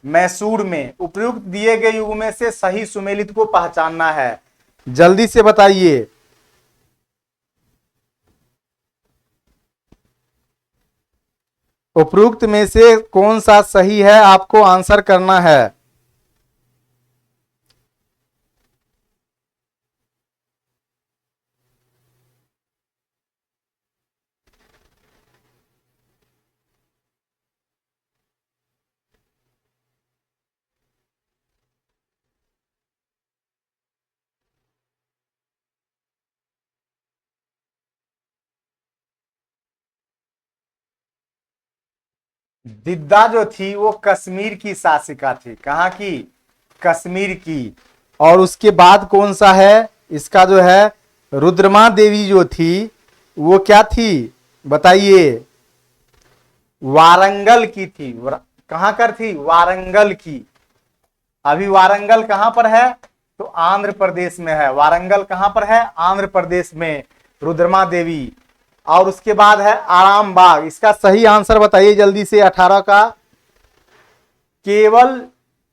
मैसूर में। उपयुक्त दिए गए युग में से सही सुमेलित को पहचानना है। जल्दी से बताइए। उपयुक्त में से कौन सा सही है, आपको आंसर करना है। दिद्दा जो थी वो कश्मीर की शासिका थी। कहां की? कश्मीर की। और उसके बाद कौन सा है? इसका जो है रुद्रमा देवी जो थी वो क्या थी बताइए? वारंगल की थी। कहां कर थी? वारंगल की। अभी वारंगल कहां पर है? तो आंध्र प्रदेश में है। वारंगल कहां पर है? आंध्र प्रदेश में, रुद्रमा देवी। और उसके बाद है आरामबाग। इसका सही आंसर बताइए जल्दी से। 18 का केवल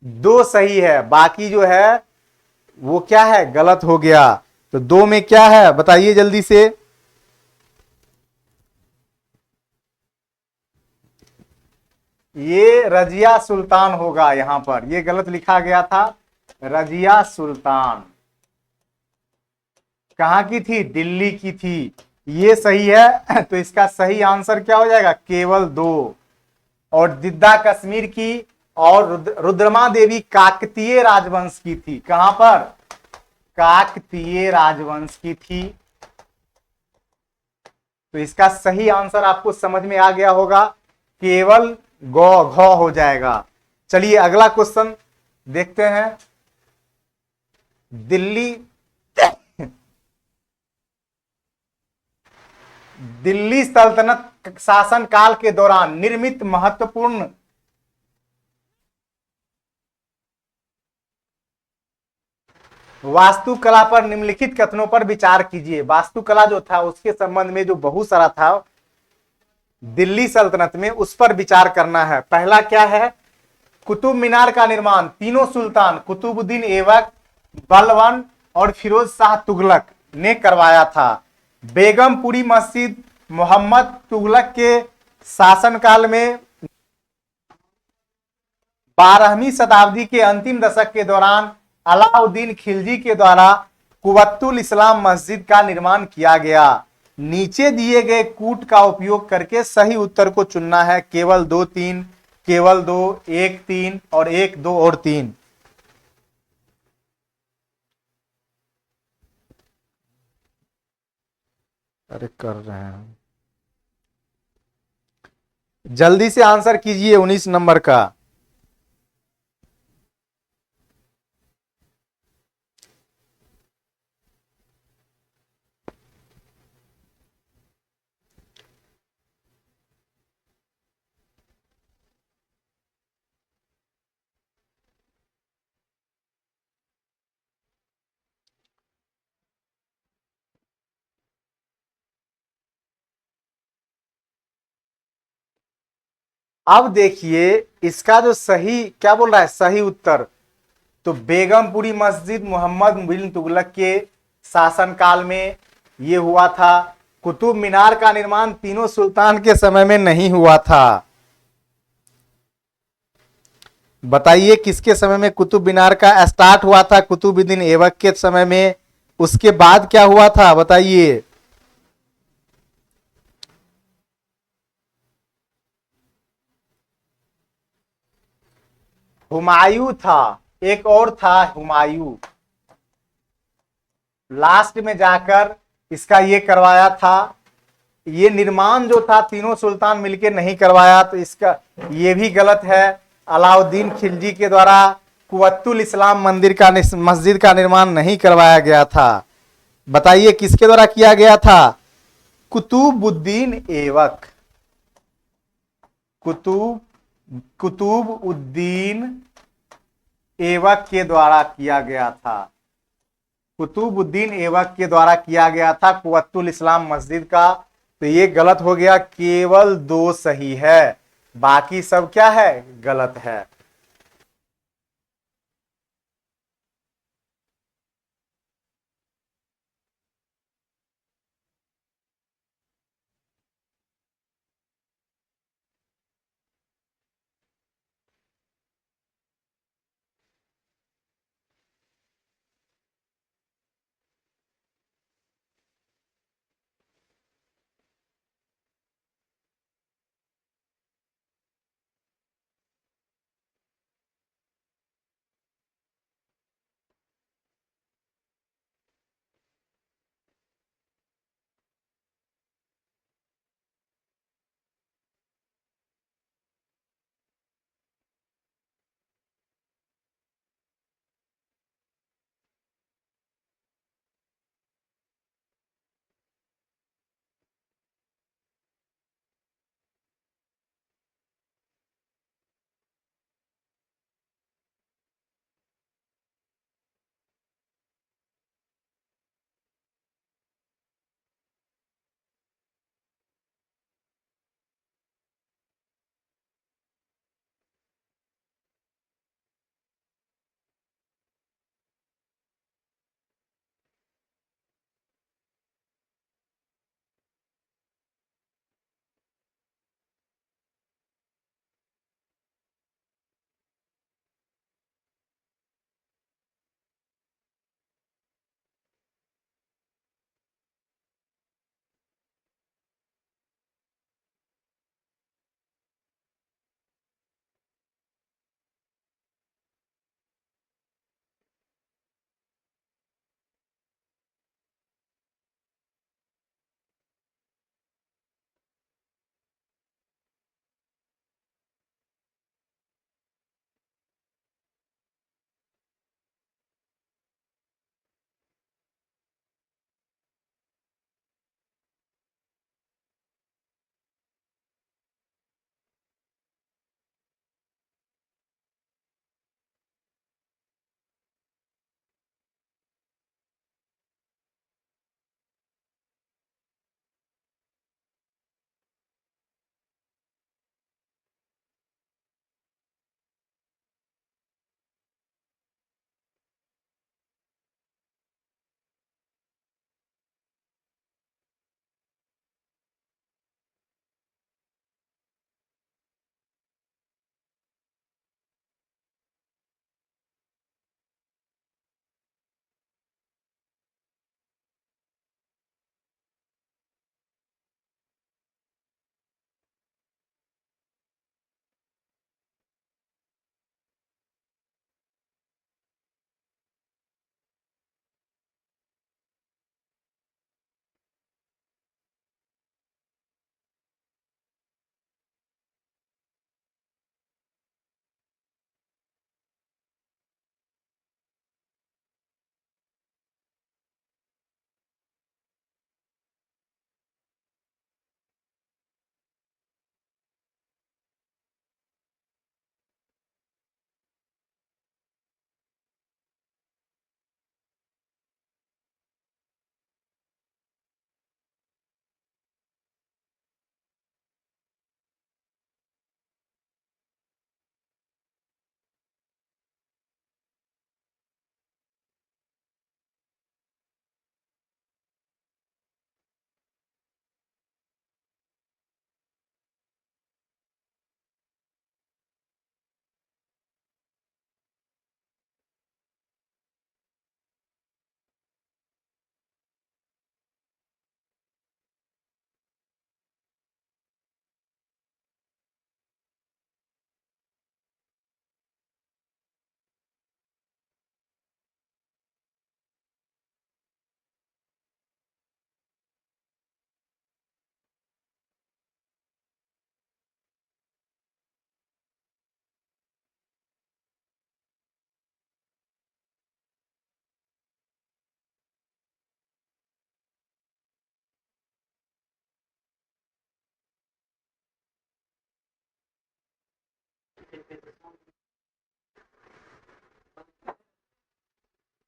2 सही है, बाकी जो है वो क्या है? गलत हो गया। तो 2 में क्या है बताइए जल्दी से। ये रजिया सुल्तान होगा। यहां पर ये गलत लिखा गया था। रजिया सुल्तान कहां की थी? दिल्ली की थी। ये सही है। तो इसका सही आंसर क्या हो जाएगा? केवल 2। और दिद्दा कश्मीर की। और रुद्रमा देवी काकतीय राजवंश की थी। कहां पर? काकतीय राजवंश की थी। तो इसका सही आंसर आपको समझ में आ गया होगा। केवल गौ घ हो जाएगा। चलिए अगला क्वेश्चन देखते हैं। दिल्ली सल्तनत शासन काल के दौरान निर्मित महत्वपूर्ण वास्तुकला पर निम्नलिखित कथनों पर विचार कीजिए। वास्तुकला जो था उसके संबंध में जो बहुत सारा था दिल्ली सल्तनत में, उस पर विचार करना है। पहला क्या है? कुतुब मीनार का निर्माण तीनों सुल्तान कुतुबुद्दीन ऐबक, बलबन और फिरोज शाह तुगलक ने करवाया था। बेगमपुरी मस्जिद मोहम्मद तुगलक के शासनकाल में 12वीं शताब्दी के अंतिम दशक के दौरान अलाउद्दीन खिलजी के द्वारा कुवत्तुल इस्लाम मस्जिद का निर्माण किया गया। नीचे दिए गए कूट का उपयोग करके सही उत्तर को चुनना है। केवल 2 3, केवल 2, 1 3 और 1 2 और 3। अरे कर रहे हैं, जल्दी से आंसर कीजिए 19 नंबर का। अब देखिए इसका जो सही क्या बोल रहा है, सही उत्तर तो बेगमपुरी मस्जिद मोहम्मद बिन तुगलक के शासनकाल में ये हुआ था। कुतुब मीनार का निर्माण तीनों सुल्तान के समय में नहीं हुआ था। बताइए किसके समय में कुतुब मीनार का स्टार्ट हुआ था? कुतुबुद्दीन ऐबक के समय में। उसके बाद क्या हुआ था बताइए? हुमायूं था, एक और था हुमायूं। लास्ट में जाकर इसका ये करवाया था। ये निर्माण जो था तीनों सुल्तान मिलकर नहीं करवाया, तो इसका ये भी गलत है। अलाउद्दीन खिलजी के द्वारा कुवत्तुल इस्लाम मस्जिद का निर्माण नहीं करवाया गया था। बताइए किसके द्वारा किया गया था? कुतुबुद्दीन ऐबक। कुतुबुद्दीन ऐबक के द्वारा किया गया था। कुतुबुद्दीन ऐबक के द्वारा किया गया था कुवत्तुल इस्लाम मस्जिद का। तो ये गलत हो गया, केवल 2 सही है, बाकी सब क्या है, गलत है।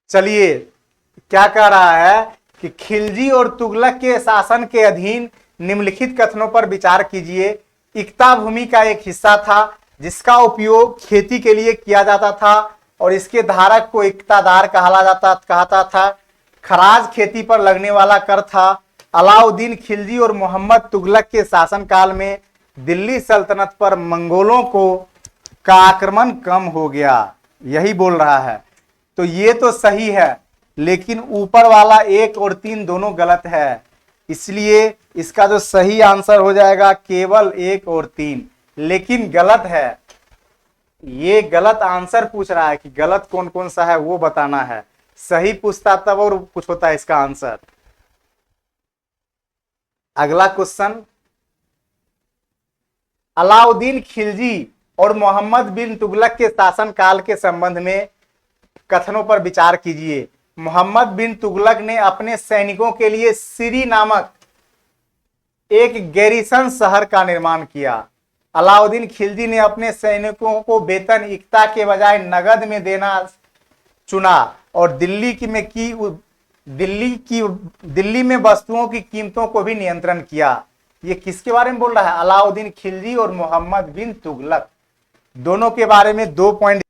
चलिए, क्या कह रहा है कि खिलजी और तुगलक के शासन के अधीन निम्नलिखित कथनों पर विचार कीजिए। इक्ता भूमि का एक हिस्सा था जिसका उपयोग खेती के लिए किया जाता था और इसके धारक को इक्तादार कहता था। खराज खेती पर लगने वाला कर था। अलाउद्दीन खिलजी और मोहम्मद तुगलक के शासनकाल में दिल्ली सल्तनत पर मंगोलों का आक्रमण कम हो गया, यही बोल रहा है। तो ये तो सही है, लेकिन ऊपर वाला 1 और 3 दोनों गलत है, इसलिए इसका जो सही आंसर हो जाएगा केवल 1 और 3, लेकिन गलत है। ये गलत आंसर पूछ रहा है कि गलत कौन कौन सा है वो बताना है। सही पूछता तब और कुछ होता है इसका आंसर। अगला क्वेश्चन, अलाउद्दीन खिलजी और मोहम्मद बिन तुगलक के शासनकाल के संबंध में कथनों पर विचार कीजिए। मोहम्मद बिन तुगलक ने अपने सैनिकों के लिए सिरी नामक एक गैरिसन शहर का निर्माण किया। अलाउद्दीन खिलजी ने अपने सैनिकों को वेतन इक्ता के बजाय नगद में देना चुना और दिल्ली में वस्तुओं की कीमतों को भी नियंत्रण किया। ये किसके बारे में बोल रहा है? अलाउद्दीन खिलजी और मोहम्मद बिन तुगलक, दोनों के बारे में 2 पॉइंट।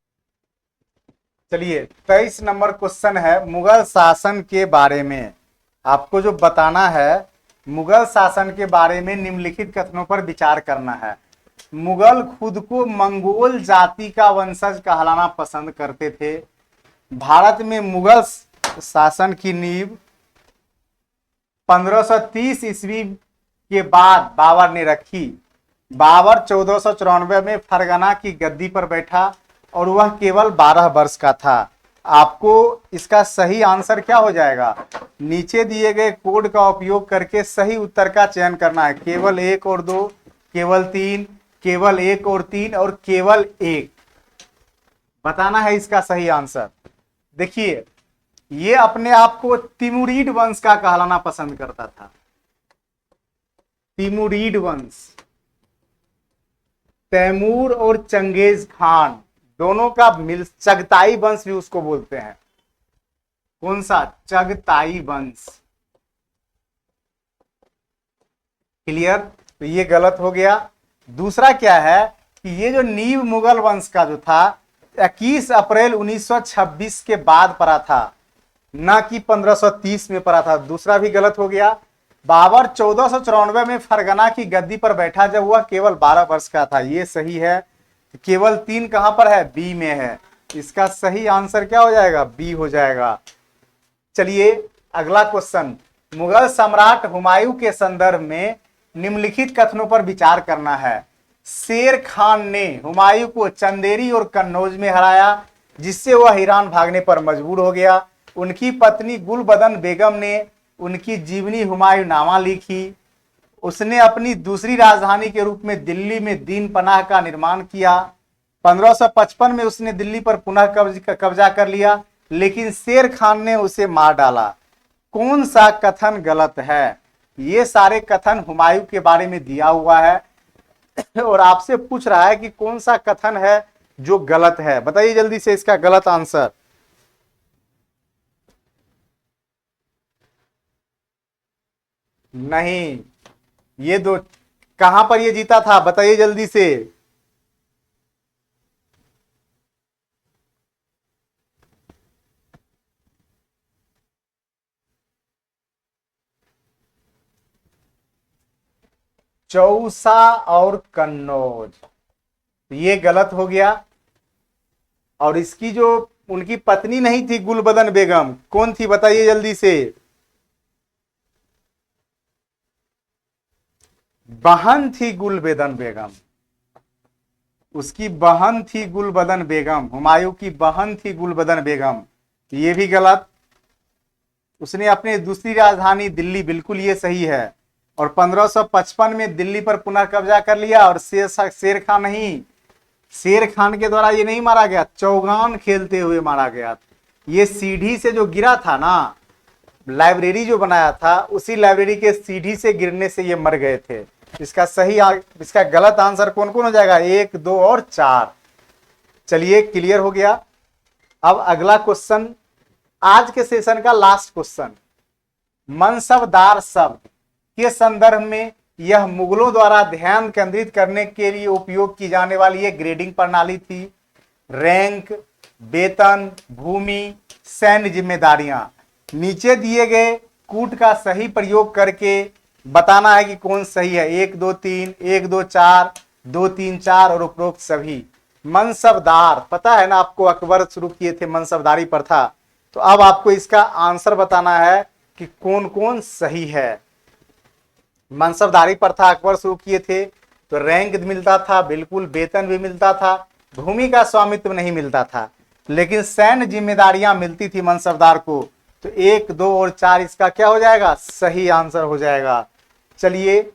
चलिए, 23 नंबर क्वेश्चन है मुगल शासन के बारे में। आपको जो बताना है मुगल शासन के बारे में निम्नलिखित कथनों पर विचार करना है। मुगल खुद को मंगोल जाति का वंशज कहलाना पसंद करते थे। भारत में मुगल शासन की नींव 1530 ईस्वी के बाद बाबर ने रखी। बाबर 1494 में फरगना की गद्दी पर बैठा और वह केवल 12 वर्ष का था। आपको इसका सही आंसर क्या हो जाएगा? नीचे दिए गए कोड का उपयोग करके सही उत्तर का चयन करना है। केवल 1 और 2, केवल 3, केवल 1 और 3 और केवल 1 बताना है इसका सही आंसर। देखिए, ये अपने आप को तिमुरिड वंश का कहलाना पसंद करता था। तिमुरिड वंश, तैमूर और चंगेज खान दोनों का मिल, चगताई वंश भी उसको बोलते हैं। कौन सा? चगताई वंश। क्लियर? तो ये गलत हो गया। दूसरा क्या है कि ये जो नींव मुगल वंश का जो था 21 अप्रैल 1926 के बाद पड़ा था, ना कि 1530 में पड़ा था। दूसरा भी गलत हो गया। बाबर 1494 में फरगना की गद्दी पर बैठा जब वह केवल 12 वर्ष का था, ये सही है। केवल 3 कहां पर है? बी में है। इसका सही आंसर क्या हो जाएगा? बी हो जाएगा। चलिए, अगला क्वेश्चन, मुगल सम्राट हुमायूं के संदर्भ में निम्नलिखित कथनों पर विचार करना है। शेर खान ने हुमायूं को चंदेरी और कन्नौज में हराया, जिससे वह ईरान भागने पर मजबूर हो गया। उनकी पत्नी गुलबदन बेगम ने उनकी जीवनी हुमायूंनामा लिखी। उसने अपनी दूसरी राजधानी के रूप में दिल्ली में दीन पनाह का निर्माण किया। 1555 में उसने दिल्ली पर पुनः कब्जा कर लिया, लेकिन शेर खान ने उसे मार डाला। कौन सा कथन गलत है? ये सारे कथन हुमायूं के बारे में दिया हुआ है और आपसे पूछ रहा है कि कौन सा कथन है जो गलत है। बताइए जल्दी से इसका गलत आंसर। नहीं, ये दो कहां पर ये जीता था? बताइए जल्दी से। चौसा और कन्नौज, ये गलत हो गया। और इसकी जो उनकी पत्नी नहीं थी गुलबदन बेगम, कौन थी बताइए जल्दी से। बहन थी गुलबदन बेगम, उसकी बहन थी गुलबदन बेगम, हुमायूं की बहन थी गुलबदन बेगम। ये भी गलत। उसने अपनी दूसरी राजधानी दिल्ली, बिल्कुल ये सही है। और 1555 में दिल्ली पर पुनः कब्जा कर लिया। और शेर खान नहीं, शेर खान के द्वारा ये नहीं मारा गया, चौगान खेलते हुए मारा गया। ये सीढ़ी से जो गिरा था ना, लाइब्रेरी जो बनाया था, उसी लाइब्रेरी के सीढ़ी से गिरने से ये मर गए थे। इसका गलत आंसर कौन कौन हो जाएगा? 1, 2 और 4। चलिए, क्लियर हो गया। अब अगला क्वेश्चन आज के सेशन का लास्ट क्वेश्चन, मनसबदार शब्द के संदर्भ में यह मुगलों द्वारा ध्यान केंद्रित करने के लिए उपयोग की जाने वाली एक ग्रेडिंग प्रणाली थी। रैंक, वेतन, भूमि, सैन्य जिम्मेदारियां। नीचे दिए गए कूट का सही प्रयोग करके बताना है कि कौन सही है। 1 2 3, 1 2 4, 2 3 4 और उपरोक्त सभी। मनसबदार, पता है ना आपको, अकबर शुरू किए थे मनसबदारी प्रथा। तो अब आपको इसका आंसर बताना है कि कौन कौन सही है। मनसबदारी प्रथा अकबर शुरू किए थे, तो रैंक मिलता था बिल्कुल, वेतन भी मिलता था, भूमि का स्वामित्व नहीं मिलता था, लेकिन सैन्य जिम्मेदारियां मिलती थी मनसबदार को। तो 1 2 और 4 इसका क्या हो जाएगा, सही आंसर हो जाएगा। चलिए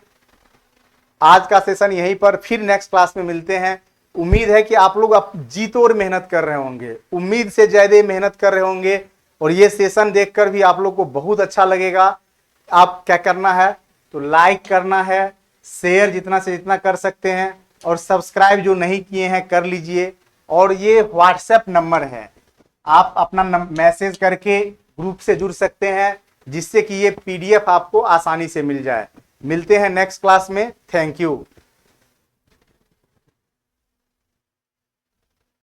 आज का सेशन यहीं पर, फिर नेक्स्ट क्लास में मिलते हैं। उम्मीद है कि आप लोग जी तोड़ मेहनत कर रहे होंगे, उम्मीद से ज्यादा मेहनत कर रहे होंगे, और ये सेशन देखकर भी आप लोग को बहुत अच्छा लगेगा। आप क्या करना है, तो लाइक करना है, शेयर जितना से जितना कर सकते हैं, और सब्सक्राइब जो नहीं किए हैं कर लीजिए। और ये व्हाट्सएप नंबर है, आप अपना मैसेज करके ग्रुप से जुड़ सकते हैं, जिससे कि ये पीडीएफ आपको आसानी से मिल जाए। मिलते हैं नेक्स्ट क्लास में। Thank you.